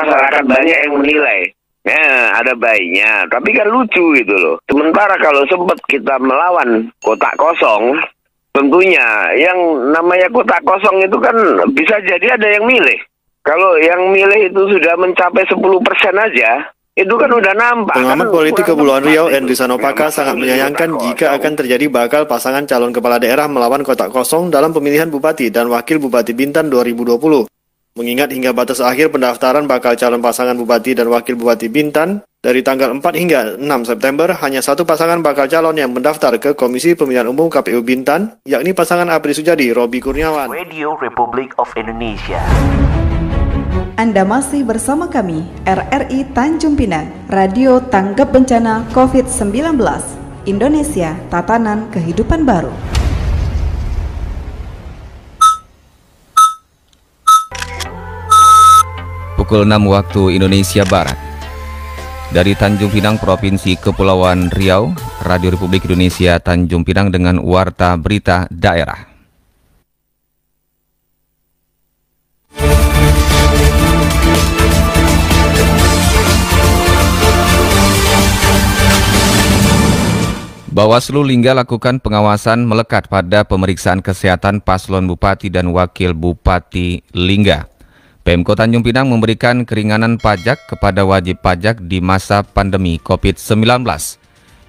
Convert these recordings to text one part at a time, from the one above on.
masyarakat banyak yang menilai. Ya, ada baiknya, tapi kan lucu gitu loh. Sementara kalau sempat kita melawan kotak kosong, tentunya yang namanya kotak kosong itu kan bisa jadi ada yang milih. Kalau yang milih itu sudah mencapai 10% aja, itu kan udah nampak. Pengamat politik Kepulauan Riau, Endri Sanopaka, sangat menyayangkan jika akan terjadi bakal pasangan calon kepala daerah melawan kotak kosong dalam pemilihan Bupati dan Wakil Bupati Bintan 2020. Mengingat hingga batas akhir pendaftaran bakal calon pasangan Bupati dan Wakil Bupati Bintan, dari tanggal 4 hingga 6 September, hanya satu pasangan bakal calon yang mendaftar ke Komisi Pemilihan Umum KPU Bintan, yakni pasangan Apri Sujadi, Robi Kurniawan. Radio Republik of Indonesia. Anda masih bersama kami, RRI Tanjung Pinang, Radio Tanggap Bencana COVID-19, Indonesia, Tatanan Kehidupan Baru. Pukul 6 waktu Indonesia Barat. Dari Tanjung Pinang, Provinsi Kepulauan Riau, Radio Republik Indonesia Tanjung Pinang dengan Warta Berita Daerah. Bawaslu Lingga lakukan pengawasan melekat pada pemeriksaan kesehatan paslon Bupati dan Wakil Bupati Lingga. Pemko Tanjung Pinang memberikan keringanan pajak kepada wajib pajak di masa pandemi COVID-19.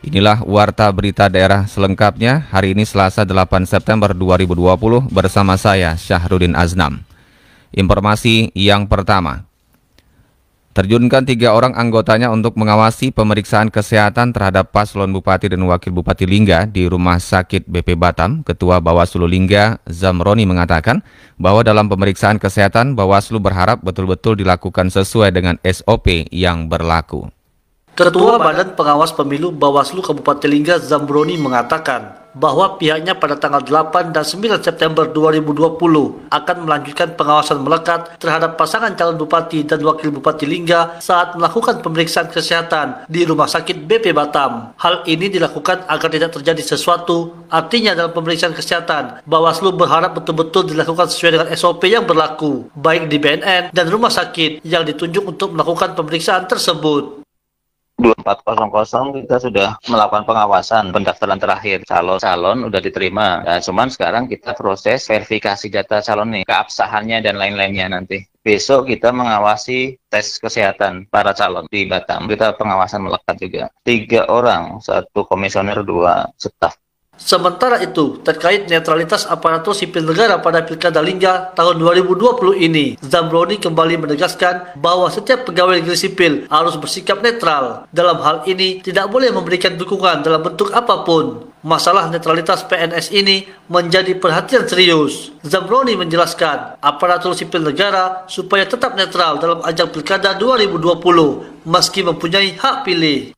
Inilah Warta Berita Daerah selengkapnya hari ini Selasa 8 September 2020 bersama saya Syahrudin Aznam. Informasi yang pertama. Terjunkan 3 orang anggotanya untuk mengawasi pemeriksaan kesehatan terhadap paslon Bupati dan Wakil Bupati Lingga di Rumah Sakit BP Batam. Ketua Bawaslu Lingga, Zamroni, mengatakan bahwa dalam pemeriksaan kesehatan, Bawaslu berharap betul-betul dilakukan sesuai dengan SOP yang berlaku. Ketua Badan Pengawas Pemilu Bawaslu Kabupaten Lingga, Zamroni, mengatakan bahwa pihaknya pada tanggal 8 dan 9 September 2020 akan melanjutkan pengawasan melekat terhadap pasangan calon Bupati dan Wakil Bupati Lingga saat melakukan pemeriksaan kesehatan di Rumah Sakit BP Batam. Hal ini dilakukan agar tidak terjadi sesuatu, artinya dalam pemeriksaan kesehatan, Bawaslu berharap betul-betul dilakukan sesuai dengan SOP yang berlaku, baik di BNN dan rumah sakit yang ditunjuk untuk melakukan pemeriksaan tersebut. 2400 kita sudah melakukan pengawasan pendaftaran terakhir calon udah diterima. Nah, cuman sekarang kita proses verifikasi data calon nih, keabsahannya dan lain-lainnya nanti. Besok kita mengawasi tes kesehatan para calon di Batam. Kita pengawasan melekat juga. 3 orang, 1 komisioner, 2 staf. Sementara itu, terkait netralitas aparatur sipil negara pada Pilkada Lingga tahun 2020 ini, Zamroni kembali menegaskan bahwa setiap pegawai negeri sipil harus bersikap netral. Dalam hal ini, tidak boleh memberikan dukungan dalam bentuk apapun. Masalah netralitas PNS ini menjadi perhatian serius. Zamroni menjelaskan aparatur sipil negara supaya tetap netral dalam ajang Pilkada 2020 meski mempunyai hak pilih.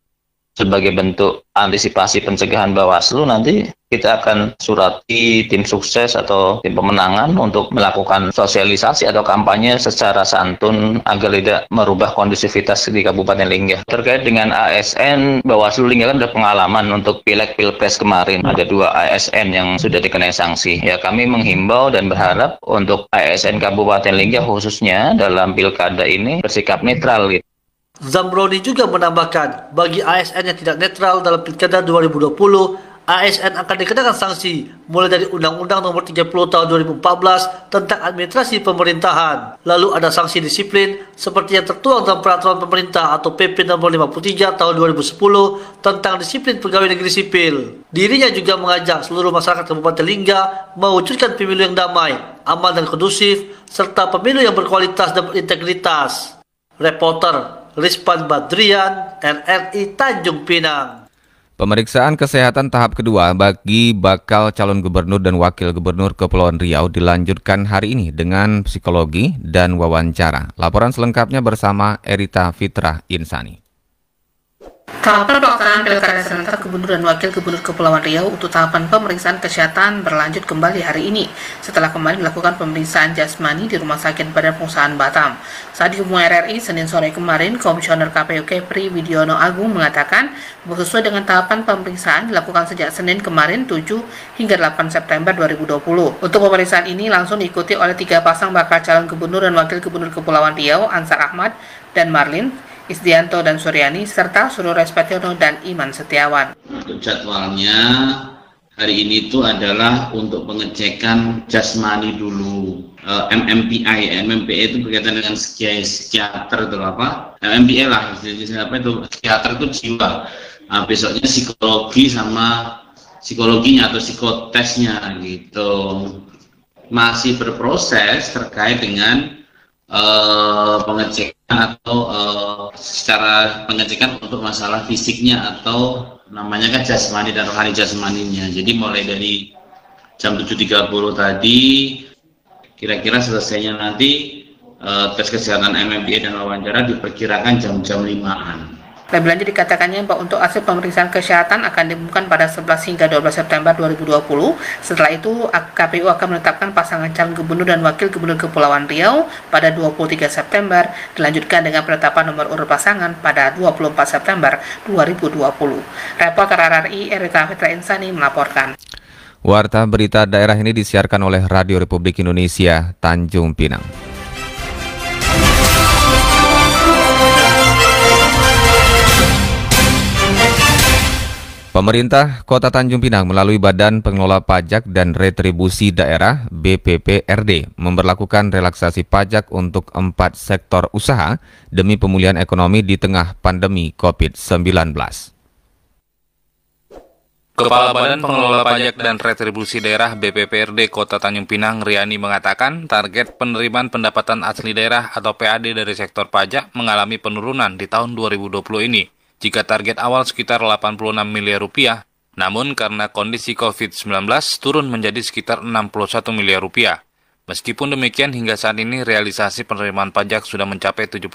Sebagai bentuk antisipasi pencegahan Bawaslu, nanti kita akan surati tim sukses atau tim pemenangan untuk melakukan sosialisasi atau kampanye secara santun agar tidak merubah kondusivitas di Kabupaten Lingga. Terkait dengan ASN, Bawaslu Lingga kan ada pengalaman untuk pileg pilpres kemarin. Ada 2 ASN yang sudah dikenai sanksi. Ya, kami menghimbau dan berharap untuk ASN Kabupaten Lingga khususnya dalam pilkada ini bersikap netral gitu. Zamroni juga menambahkan, bagi ASN yang tidak netral dalam Pilkada 2020, ASN akan dikenakan sanksi mulai dari Undang-Undang Nomor 30 Tahun 2014 tentang administrasi pemerintahan. Lalu ada sanksi disiplin seperti yang tertuang dalam Peraturan Pemerintah atau PP Nomor 53 Tahun 2010 tentang disiplin pegawai negeri sipil. Dirinya juga mengajak seluruh masyarakat Kabupaten Lingga mewujudkan pemilu yang damai, aman dan kondusif, serta pemilu yang berkualitas dan berintegritas. Reporter Rizpan Badrian, RRI Tanjung Pinang. Pemeriksaan kesehatan tahap kedua bagi bakal calon gubernur dan wakil gubernur Kepulauan Riau dilanjutkan hari ini dengan psikologi dan wawancara. Laporan selengkapnya bersama Erita Fitrah Insani. Tahapan pelaksanaan Pilkada serentak Gubernur dan Wakil Gubernur Kepulauan Riau untuk tahapan pemeriksaan kesehatan berlanjut kembali hari ini setelah kemarin dilakukan pemeriksaan jasmani di Rumah Sakit Badan Pengusahaan Batam. Saat diumumkan RRI Senin sore kemarin, Komisioner KPU Kepri Widiono Agung mengatakan sesuai dengan tahapan pemeriksaan dilakukan sejak Senin kemarin 7 hingga 8 September 2020. Untuk pemeriksaan ini langsung diikuti oleh 3 pasang bakal calon Gubernur dan Wakil Gubernur Kepulauan Riau, Ansar Ahmad dan Marlin, Isdianto dan Suryani, serta Suruh Respetiono dan Iman Setiawan. Untuk jadwalnya hari ini itu adalah untuk pengecekan jasmani dulu, MMPI. MMPI itu berkaitan dengan psikiater atau apa? MMPI lah, jadi apa itu? Psikiater itu jiwa. Nah, besoknya psikologi sama psikologinya atau psikotesnya gitu. Masih berproses terkait dengan pengecekan atau secara pengecekan untuk masalah fisiknya atau namanya kan jasmani dan rohani jasmaninya. Jadi mulai dari jam 7.30 tadi kira-kira selesainya nanti tes kesehatan MMPI dan wawancara diperkirakan jam-jam 5-an. Lebih lanjut dikatakannya bahwa untuk hasil pemeriksaan kesehatan akan diumumkan pada 11 hingga 12 September 2020. Setelah itu, KPU akan menetapkan pasangan calon Gubernur dan Wakil Gubernur Kepulauan Riau pada 23 September, dilanjutkan dengan penetapan nomor urut pasangan pada 24 September 2020. Reporter RRI Erika Fitra Insani melaporkan. Warta berita daerah ini disiarkan oleh Radio Republik Indonesia Tanjung Pinang. Pemerintah Kota Tanjung Pinang melalui Badan Pengelola Pajak dan Retribusi Daerah BPPRD memberlakukan relaksasi pajak untuk 4 sektor usaha demi pemulihan ekonomi di tengah pandemi COVID-19. Kepala Badan Pengelola Pajak dan Retribusi Daerah BPPRD Kota Tanjung Pinang, Riani, mengatakan target penerimaan pendapatan asli daerah atau PAD dari sektor pajak mengalami penurunan di tahun 2020 ini. Jika target awal sekitar 86 miliar rupiah, namun karena kondisi COVID-19 turun menjadi sekitar 61 miliar rupiah. Meskipun demikian, hingga saat ini realisasi penerimaan pajak sudah mencapai 70%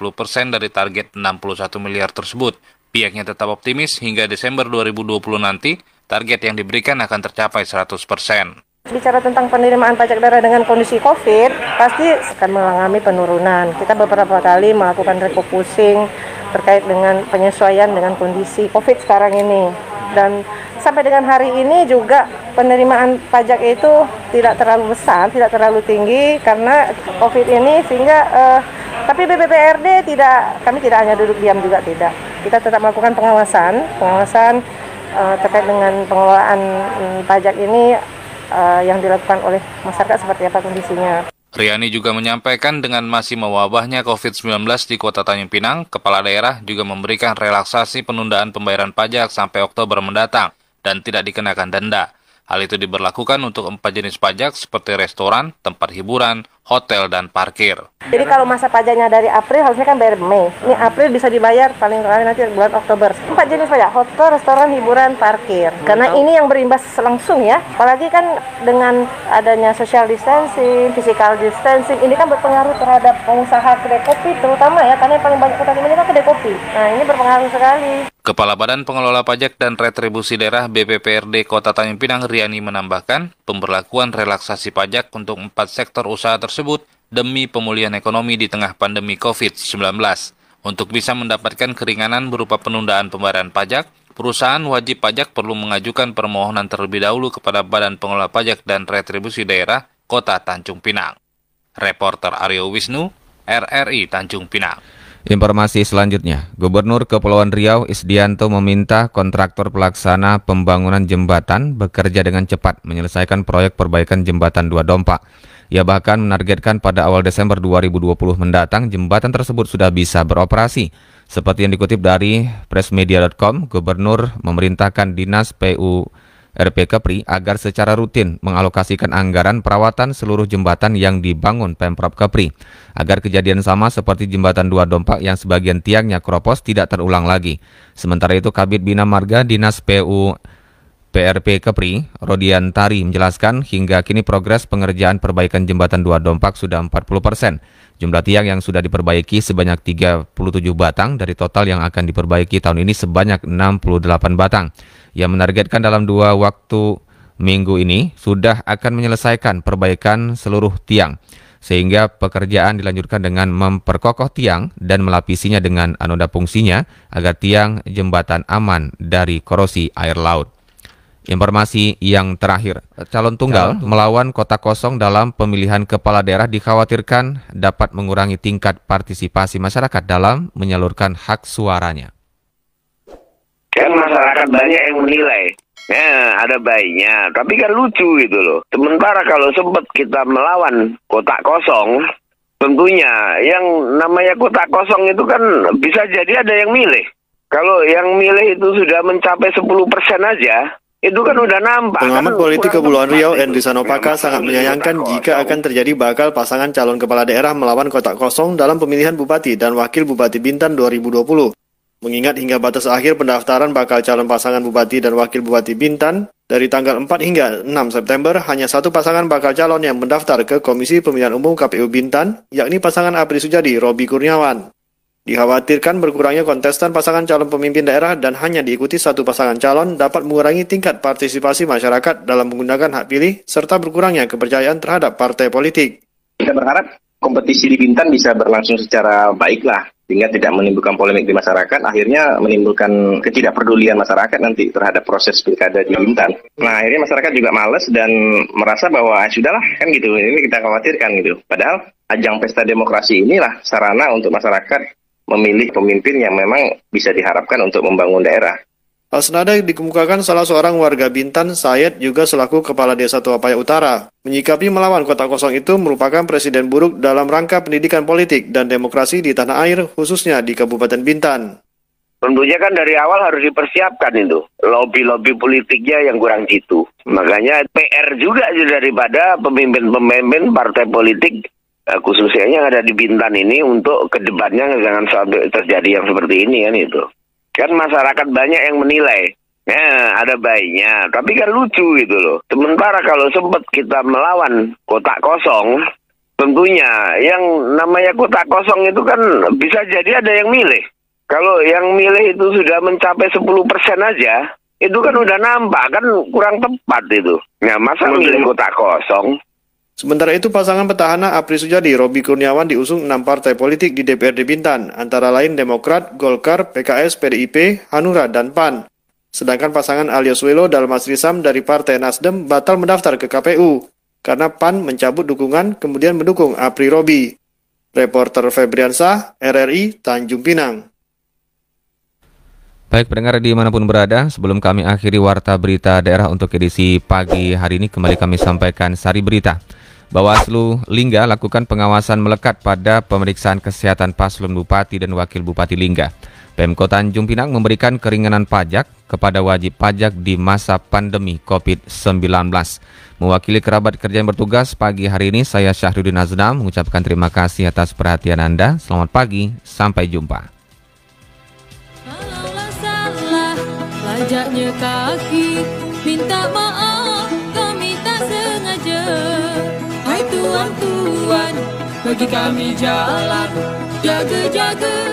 dari target 61 miliar tersebut. Pihaknya tetap optimis hingga Desember 2020 nanti, target yang diberikan akan tercapai 100%. Bicara tentang penerimaan pajak daerah dengan kondisi COVID, pasti akan mengalami penurunan. Kita beberapa kali melakukan refocusing terkait dengan penyesuaian dengan kondisi COVID sekarang ini. Dan sampai dengan hari ini juga penerimaan pajak itu tidak terlalu besar, tidak terlalu tinggi karena COVID ini, sehingga tapi BPPRD kami tidak hanya duduk diam juga, tidak. Kita tetap melakukan pengawasan terkait dengan pengelolaan pajak ini yang dilakukan oleh masyarakat seperti apa kondisinya. Riani juga menyampaikan dengan masih mewabahnya COVID-19 di Kota Tanjung Pinang, Kepala Daerah juga memberikan relaksasi penundaan pembayaran pajak sampai Oktober mendatang dan tidak dikenakan denda. Hal itu diberlakukan untuk 4 jenis pajak seperti restoran, tempat hiburan, hotel, dan parkir. Jadi kalau masa pajaknya dari April harusnya kan bayar Mei. Ini April bisa dibayar paling kali nanti bulan Oktober. 4 jenis pajak, hotel, restoran, hiburan, parkir. Karena ini yang berimbas langsung ya. Apalagi kan dengan adanya social distancing, physical distancing, ini kan berpengaruh terhadap pengusaha kedai kopi terutama ya. Karena yang paling banyak kota ini kan kedai kopi. Nah ini berpengaruh sekali. Kepala Badan Pengelola Pajak dan Retribusi Daerah BPPRD Kota Tanjung Pinang, Riani, menambahkan pemberlakuan relaksasi pajak untuk 4 sektor usaha tersebut demi pemulihan ekonomi di tengah pandemi COVID-19. Untuk bisa mendapatkan keringanan berupa penundaan pembayaran pajak, perusahaan wajib pajak perlu mengajukan permohonan terlebih dahulu kepada Badan Pengelola Pajak dan Retribusi Daerah Kota Tanjung Pinang. Reporter Aryo Wisnu, RRI Tanjung Pinang. Informasi selanjutnya, Gubernur Kepulauan Riau Isdianto meminta kontraktor pelaksana pembangunan jembatan bekerja dengan cepat menyelesaikan proyek perbaikan jembatan Dua Dompa. Ia bahkan menargetkan pada awal Desember 2020 mendatang jembatan tersebut sudah bisa beroperasi. Seperti yang dikutip dari pressmedia.com, Gubernur memerintahkan Dinas PURP Kepri agar secara rutin mengalokasikan anggaran perawatan seluruh jembatan yang dibangun Pemprov Kepri, agar kejadian sama seperti jembatan Dua Dompa yang sebagian tiangnya keropos tidak terulang lagi. Sementara itu, Kabid Bina Marga Dinas PURP PRP Kepri, Rodian Tari menjelaskan hingga kini progres pengerjaan perbaikan jembatan Dua Dompak sudah 40%. Jumlah tiang yang sudah diperbaiki sebanyak 37 batang dari total yang akan diperbaiki tahun ini sebanyak 68 batang. Yang menargetkan dalam 2 waktu minggu ini sudah akan menyelesaikan perbaikan seluruh tiang. Sehingga pekerjaan dilanjutkan dengan memperkokoh tiang dan melapisinya dengan anoda fungsinya agar tiang jembatan aman dari korosi air laut. Informasi yang terakhir, calon tunggal melawan kota kosong dalam pemilihan kepala daerah dikhawatirkan dapat mengurangi tingkat partisipasi masyarakat dalam menyalurkan hak suaranya. Kan masyarakat banyak yang menilai, ada baiknya, tapi kan lucu gitu loh. Sementara kalau sempat kita melawan kotak kosong, tentunya yang namanya kotak kosong itu kan bisa jadi ada yang milih. Kalau yang milih itu sudah mencapai 10% aja, itu kan udah nampak. Pengamat politik Kepulauan Riau, Endri Sanopaka, sangat menyayangkan jika akan terjadi bakal pasangan calon kepala daerah melawan kotak kosong dalam pemilihan Bupati dan Wakil Bupati Bintan 2020. Mengingat hingga batas akhir pendaftaran bakal calon pasangan Bupati dan Wakil Bupati Bintan, dari tanggal 4 hingga 6 September, hanya satu pasangan bakal calon yang mendaftar ke Komisi Pemilihan Umum KPU Bintan, yakni pasangan Apri Sujadi, Robi Kurniawan. Dikhawatirkan berkurangnya kontestan pasangan calon pemimpin daerah dan hanya diikuti satu pasangan calon dapat mengurangi tingkat partisipasi masyarakat dalam menggunakan hak pilih serta berkurangnya kepercayaan terhadap partai politik. Kita berharap kompetisi di Bintan bisa berlangsung secara baiklah, sehingga tidak menimbulkan polemik di masyarakat, akhirnya menimbulkan ketidakpedulian masyarakat nanti terhadap proses pilkada di Bintan. Nah, akhirnya masyarakat juga malas dan merasa bahwa sudahlah, kan gitu, ini kita khawatirkan gitu. Padahal ajang pesta demokrasi inilah sarana untuk masyarakat memilih pemimpin yang memang bisa diharapkan untuk membangun daerah. Hal senada dikemukakan salah seorang warga Bintan, Sayed, juga selaku Kepala Desa Tuapaya Utara. Menyikapi melawan kota kosong itu merupakan presiden buruk dalam rangka pendidikan politik dan demokrasi di tanah air, khususnya di Kabupaten Bintan. Tentunya kan dari awal harus dipersiapkan itu. Lobby-lobby politiknya yang kurang jitu. Makanya PR juga daripada pemimpin-pemimpin partai politik, khususnya yang ada di Bintan ini, untuk kedepannya jangan sampai terjadi yang seperti ini kan itu. Kan masyarakat banyak yang menilai, ada baiknya, tapi kan lucu gitu loh. Sementara kalau sempat kita melawan kotak kosong, tentunya yang namanya kotak kosong itu kan bisa jadi ada yang milih. Kalau yang milih itu sudah mencapai 10% aja, itu kan udah nampak, kan kurang tepat itu. Nah, masa milih kotak kosong? Sementara itu, pasangan petahana Apri Sujadi, Robi Kurniawan diusung 6 partai politik di DPRD Bintan, antara lain Demokrat, Golkar, PKS, PDIP, Hanura, dan PAN. Sedangkan pasangan Alioswelo Dalmasrisam dari Partai Nasdem batal mendaftar ke KPU, karena PAN mencabut dukungan kemudian mendukung Apri Robi. Reporter Febriansah, RRI, Tanjung Pinang. Baik pendengar dimanapun berada, sebelum kami akhiri Warta Berita Daerah untuk edisi pagi hari ini, kembali kami sampaikan sari berita. Bawaslu Lingga lakukan pengawasan melekat pada pemeriksaan kesehatan paslon Bupati dan Wakil Bupati Lingga. Pemkot Tanjung Pinang memberikan keringanan pajak kepada wajib pajak di masa pandemi COVID-19. Mewakili kerabat kerja yang bertugas pagi hari ini, saya Syahrudin Aznam mengucapkan terima kasih atas perhatian Anda. Selamat pagi, sampai jumpa. Kalaulah salah, pajaknya kaki, minta maaf, kami tak sengaja. Hai Tuan, bagi kami jalan, jaga-jaga.